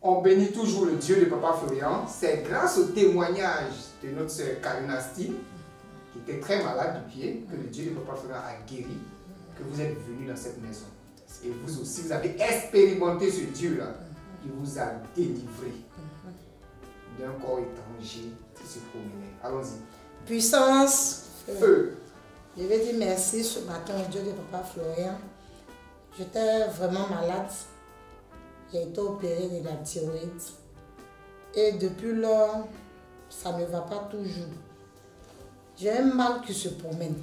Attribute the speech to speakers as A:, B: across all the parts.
A: On bénit toujours le Dieu de Papa Florian. C'est grâce au témoignage de notre sœur Karina Stine, qui était très malade du pied, que le Dieu de Papa Florian a guéri, que vous êtes venu dans cette maison. Et vous aussi, vous avez expérimenté ce Dieu-là, qui vous a délivré d'un corps étranger qui se promenait. Allons-y.
B: Puissance,
A: Feu.
B: Je vais dire merci ce matin au Dieu de Papa Florian. J'étais vraiment malade. J'ai été opérée de la thyroïde. Et depuis lors, ça ne va pas toujours. J'ai un mal qui se promène.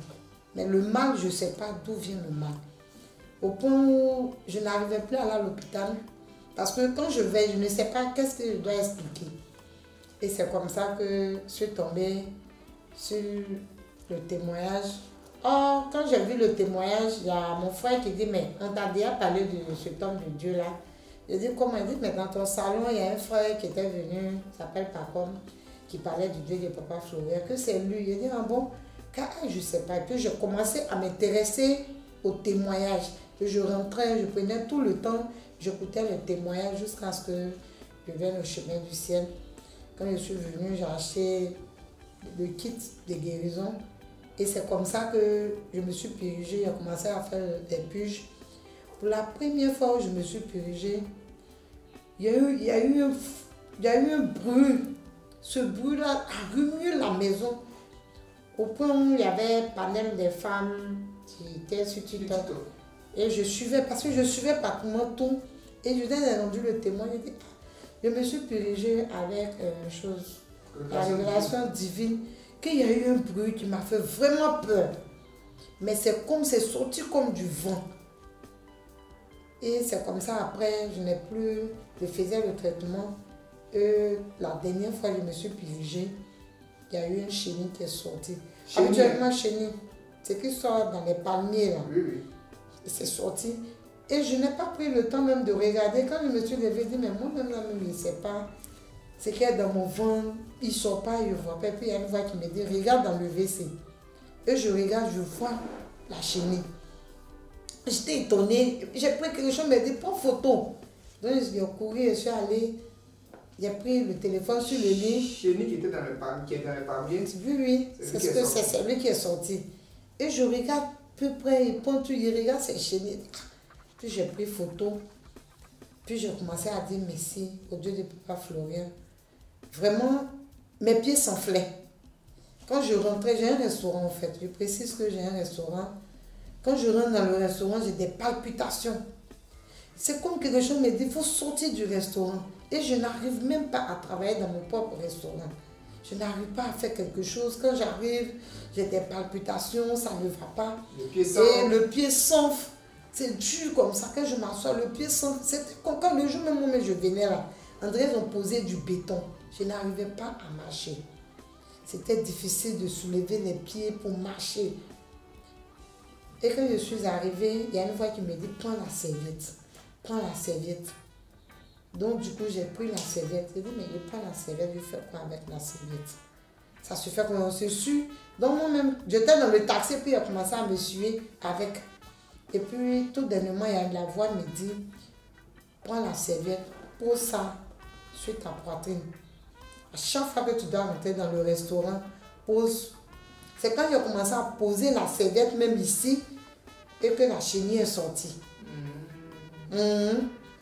B: Mais le mal, je ne sais pas d'où vient le mal. Au point où je n'arrivais plus à aller à l'hôpital. Parce que quand je vais, je ne sais pas qu'est-ce que je dois expliquer. Et c'est comme ça que je suis tombée sur le témoignage. Oh, quand j'ai vu le témoignage, il y a mon frère qui dit, mais on t'a déjà parlé de cet homme de Dieu là. Je dis, comment? Il dit, mais dans ton salon, il y a un frère qui était venu, il s'appelle Pacom, qui parlait du Dieu de Papa Florian, que c'est lui. Je dis, ah bon, car je ne sais pas. Et puis je commençais à m'intéresser au témoignage. Puis je rentrais, je prenais tout le temps, j'écoutais le témoignage jusqu'à ce que je vienne au chemin du ciel. Quand je suis venue, j'ai acheté le kit de guérison. Et c'est comme ça que je me suis purgée, j'ai commencé à faire des purges. Pour la première fois où je me suis purgée, il y a eu un bruit. Ce bruit-là a remué la maison. Au point où il y avait panel des femmes qui étaient sur TikTok. Et je suivais, parce que je suivais pratiquement tout. Et je ai rendu le témoin. Je me suis purgée avec la révélation divine, qu'il y a eu un bruit qui m'a fait vraiment peur. Mais c'est sorti comme du vent. Et c'est comme ça, après, je faisais le traitement. La dernière fois que je me suis purgée, il y a eu un chenille qui est sorti. Habituellement, chenille, c'est qui sort dans les palmiers là.
A: Oui, oui.
B: C'est sorti. Et je n'ai pas pris le temps même de regarder. Quand je me suis levée, je dis, mais moi-même, là, je ne sais pas. C'est qu'il y a dans mon ventre, il ne sort pas, il ne voit pas. Et puis il y a une voix qui me dit, regarde dans le WC. Et je regarde, je vois la chenille. J'étais étonnée. J'ai pris quelque chose, me dit, prends photo. Donc je suis couru, je suis allée. J'ai pris le téléphone sur le lit.
A: Chenille qui était dans le palmier.
B: Oui, oui. C'est lui qui est sorti. Et je regarde plus près, il prend tout, il regarde ces chenilles. Puis j'ai pris photo. Puis j'ai commencé à dire merci au Dieu de Papa Florian. Vraiment, mes pieds s'enflaient. Quand je rentrais, j'ai un restaurant en fait. Je précise que j'ai un restaurant. Quand je rentre dans le restaurant, j'ai des palpitations. C'est comme quelque chose me dit, il faut sortir du restaurant. Et je n'arrive même pas à travailler dans mon propre restaurant. Je n'arrive pas à faire quelque chose. Quand j'arrive, j'ai des palpitations, ça ne va pas. Et le pied s'enfle. C'est dur comme ça. Quand je m'assois, le pied s'enfle. C'était quand le jour même où je venais là, André, ils ont posé du béton. Je n'arrivais pas à marcher. C'était difficile de soulever les pieds pour marcher. Et quand je suis arrivée, il y a une voix qui me dit, prends la serviette. Prends la serviette. Donc du coup, j'ai pris la serviette. J'ai dit, mais je prends la serviette, je fais quoi avec la serviette? Ça se fait qu'on se sue. Donc moi-même, j'étais dans le taxi, puis il a commencé à me suer avec. Et puis tout dernièrement, il y a la voix qui me dit, prends la serviette, pose ça sur ta poitrine. À chaque fois que tu dois rentrer dans le restaurant, pose. C'est quand j'ai commencé à poser la serviette, même ici, et que la chenille est sortie.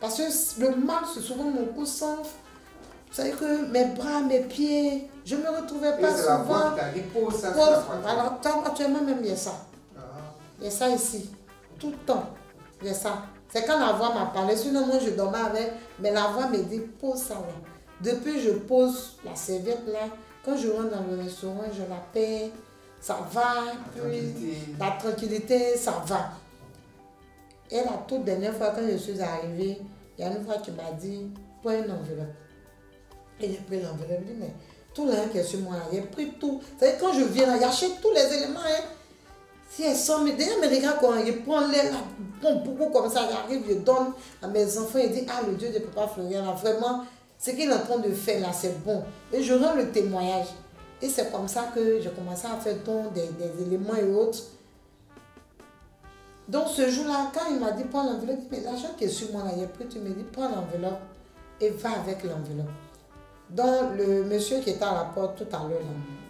B: Parce que le mal, c'est souvent mon cou s'enfle. C'est-à-dire que mes bras, mes pieds, je ne me retrouvais pas souvent.
A: C'est la voix qui t'a dit, pose ça sur la poitrine.
B: Alors, actuellement même, il y a ça. Il y a ça ici. Tout le temps. Il y a ça. C'est quand la voix m'a parlé. Sinon, moi, je dormais avec. Mais la voix me dit, pose ça là. Depuis, je pose la serviette là. Quand je rentre dans le restaurant, je la paie. Ça va. La tranquillité, ça va. Et la toute dernière fois, quand je suis arrivée, il y a une fois qui m'a dit, prends une enveloppe. Et j'ai pris l'enveloppe. Je dis, mais tout l'argent qui est sur moi, j'ai pris tout. C'est-à-dire quand je viens là, j'achète tous les éléments. Hein. Si elles sont, mais déjà, mes regards, quand je prends l'air, prends beaucoup comme ça, j'arrive, je donne à mes enfants, et dis, ah, le Dieu de Papa Florian, là, vraiment, ce qu'il est en train de faire là, c'est bon. Et je rends le témoignage. Et c'est comme ça que j'ai commencé à faire don des éléments et autres. Donc ce jour-là, quand il m'a dit, prends l'enveloppe, mais l'argent qui est sur moi là, il a pris, tu me dis, prends l'enveloppe. et va avec l'enveloppe. Donc, le monsieur qui était à la porte tout à l'heure,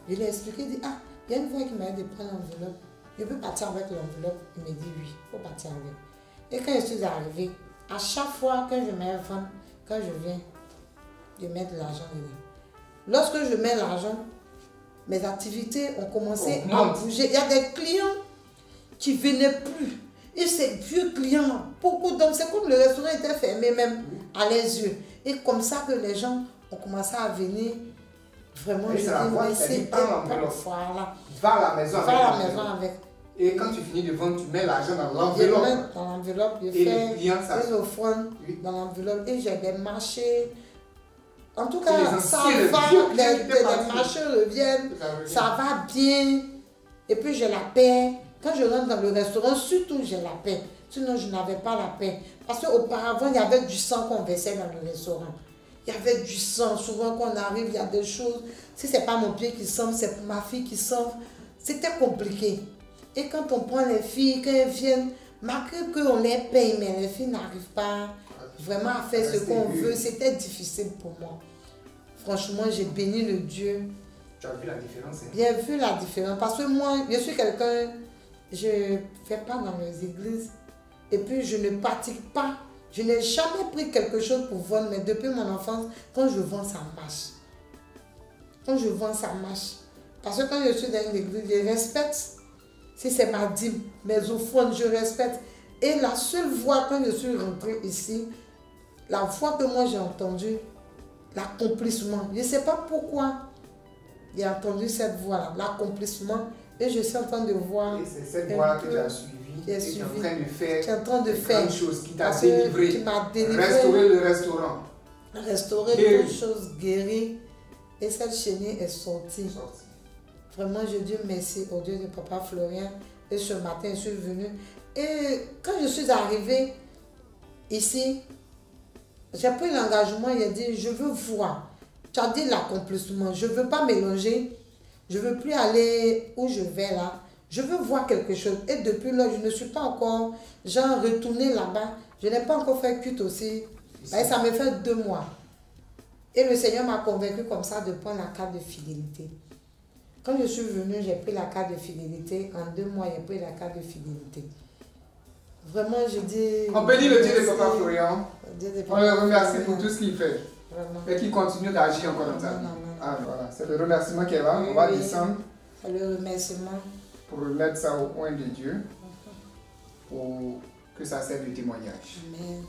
B: je lui ai expliqué, il dit, ah, il y a une fois qui m'a dit de prendre l'enveloppe. Je peux partir avec l'enveloppe. Il me dit oui, il faut partir avec. Et quand je suis arrivée, à chaque fois que je mets vente, quand je viens, je mets de l'argent dedans. Lorsque je mets l'argent, mes activités ont commencé à bouger. Il y a des clients qui ne venaient plus. Et ces vieux clients, beaucoup d'hommes, c'est comme le restaurant était fermé même à les yeux. Et comme ça que les gens ont commencé à venir. Vraiment, je dis, mais c'est
A: voilà. Va à la maison avec. Et quand tu finis de vendre, tu mets l'argent dans l'enveloppe.
B: Je mets dans l'enveloppe, je fais une offrande dans l'enveloppe et j'ai des marchés. En tout cas, ça va, les marchés reviennent, ça va bien. Et puis j'ai la paix. Quand je rentre dans le restaurant, surtout j'ai la paix. Sinon, je n'avais pas la paix. Parce qu'auparavant, il y avait du sang qu'on versait dans le restaurant. Il y avait du sang. Souvent, quand on arrive, il y a des choses. Si ce n'est pas mon pied qui sent, c'est ma fille qui sent. C'était compliqué. Et quand on prend les filles, quand elles viennent, malgré qu'on les paye, mais les filles n'arrivent pas vraiment à faire ce qu'on veut, c'était difficile pour moi. Franchement, j'ai béni le Dieu.
A: Tu as vu la différence, hein?
B: Bien vu la différence. Parce que moi, je suis quelqu'un, je ne fais pas dans les églises. Et puis, je ne pratique pas. Je n'ai jamais pris quelque chose pour vendre, mais depuis mon enfance, quand je vends, ça marche. Quand je vends, ça marche. Parce que quand je suis dans une église, je respecte. Si c'est ma dîme, mes offrandes, je respecte. Et la seule voix, quand je suis rentrée ici, la voix que moi j'ai entendue, l'accomplissement. Je ne sais pas pourquoi j'ai entendu cette voix-là, l'accomplissement. Et je suis en train de voir.
A: Et c'est cette voix-là que tu as suivie. Tu es en train de faire.
B: Tu es en train de faire
A: une chose qui t'a délivré.
B: Qui m'a délivré.
A: Restaurer le restaurant.
B: Restaurer toutes choses, guérir. Et cette chenille est sortie. Vraiment, je dis merci au Dieu de Papa Florian. Et ce matin, je suis venue. Et quand je suis arrivée ici, j'ai pris l'engagement, il a dit, je veux voir. Tu as dit l'accomplissement. Je ne veux pas mélanger. Je ne veux plus aller où je vais là. Je veux voir quelque chose. Et depuis là, je ne suis pas encore, genre, retournée là-bas. Je n'ai pas encore fait culte aussi. Ça me fait 2 mois. Et le Seigneur m'a convaincu comme ça de prendre la carte de fidélité. Quand je suis venue, j'ai pris la carte de fidélité. En 2 mois, j'ai pris la carte de fidélité. Vraiment, je dis...
A: On bénit le Dieu de Papa Florian. On le remercie pour tout ce qu'il fait.
B: Vraiment.
A: Et qu'il continue d'agir encore dans ta vie. Ah, voilà. C'est le remerciement qu'elle a. On va descendre.
B: C'est le remerciement.
A: Pour mettre ça au point de Dieu. Pour que ça serve de témoignage.
B: Amen.